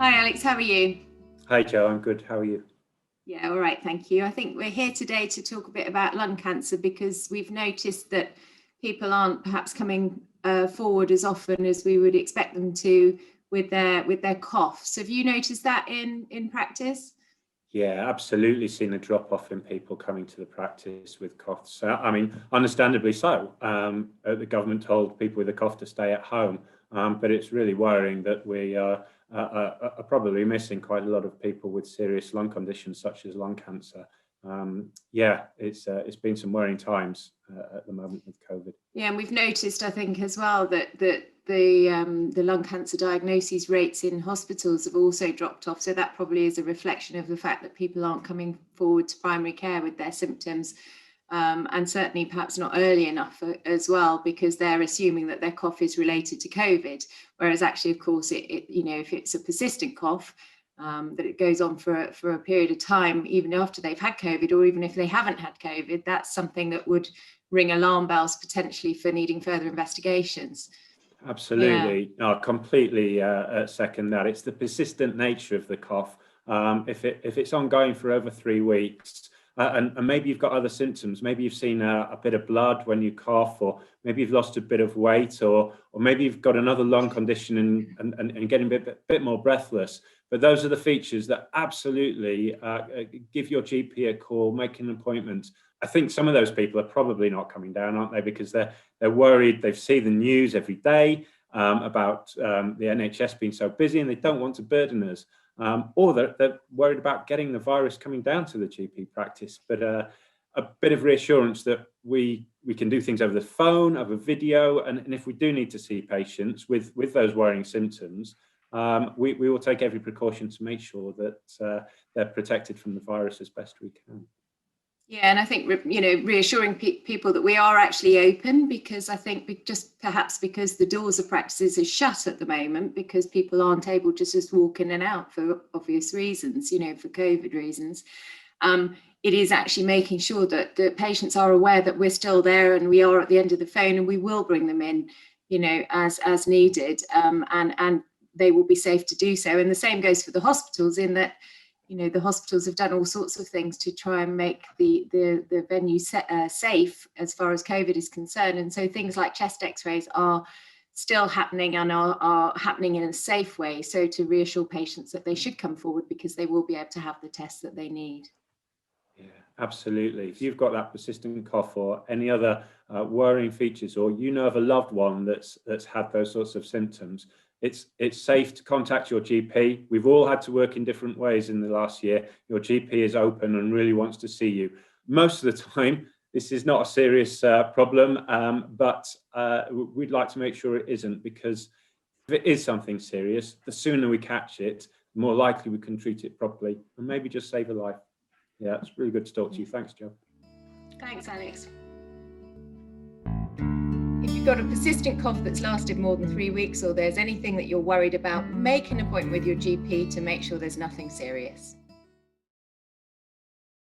Hi Alex, how are you? Hi Joe, I'm good. How are you? Yeah, all right, thank you. I think we're here today to talk a bit about lung cancer because we've noticed that people aren't perhaps coming forward as often as we would expect them to with their coughs. Have you noticed that in practice? Yeah, absolutely seen a drop off in people coming to the practice with coughs. I mean, understandably so. The government told people with a cough to stay at home, but it's really worrying that we are probably missing quite a lot of people with serious lung conditions such as lung cancer. Yeah, it's been some worrying times at the moment with COVID. Yeah, and we've noticed, I think, as well that the lung cancer diagnosis rates in hospitals have also dropped off. So that probably is a reflection of the fact that people aren't coming forward to primary care with their symptoms, and certainly perhaps not early enough as well, because they're assuming that their cough is related to COVID, whereas actually, of course, if it's a persistent cough, that it goes on for a period of time, even after they've had COVID, or even if they haven't had COVID, that's something that would ring alarm bells potentially for needing further investigations. Absolutely. No, I completely second that. It's the persistent nature of the cough. If it's ongoing for over 3 weeks, and maybe you've got other symptoms, maybe you've seen a bit of blood when you cough, or maybe you've lost a bit of weight, or maybe you've got another lung condition and getting a bit more breathless. But those are the features that absolutely give your GP a call, make an appointment. I think some of those people are probably not coming down, aren't they? Because they're worried. They've seen the news every day about the NHS being so busy, and they don't want to burden us. Or they're worried about getting the virus coming down to the GP practice. But a bit of reassurance that we can do things over the phone, over video, and if we do need to see patients with those worrying symptoms, we will take every precaution to make sure that they're protected from the virus as best we can. Yeah, and I think reassuring people that we are actually open, because I think just perhaps because the doors of practices are shut at the moment, because people aren't able to just walk in and out for obvious reasons, for COVID reasons. It is actually making sure that the patients are aware that we're still there and we are at the end of the phone, and we will bring them in, as needed, and they will be safe to do so. And the same goes for the hospitals, in that the hospitals have done all sorts of things to try and make the venue safe as far as COVID is concerned. And so things like chest x-rays are still happening and are happening in a safe way. So to reassure patients that they should come forward, because they will be able to have the tests that they need. Yeah, absolutely. If you've got that persistent cough or any other worrying features, or of a loved one that's had those sorts of symptoms, it's safe to contact your GP. We've all had to work in different ways in the last year. Your GP is open and really wants to see you. Most of the time, this is not a serious problem, but we'd like to make sure it isn't, because if it is something serious, the sooner we catch it, the more likely we can treat it properly and maybe just save a life. Yeah, it's really good to talk to you. Thanks, Joe. Thanks, Alex. If you've got a persistent cough that's lasted more than 3 weeks, or there's anything that you're worried about, make an appointment with your GP to make sure there's nothing serious.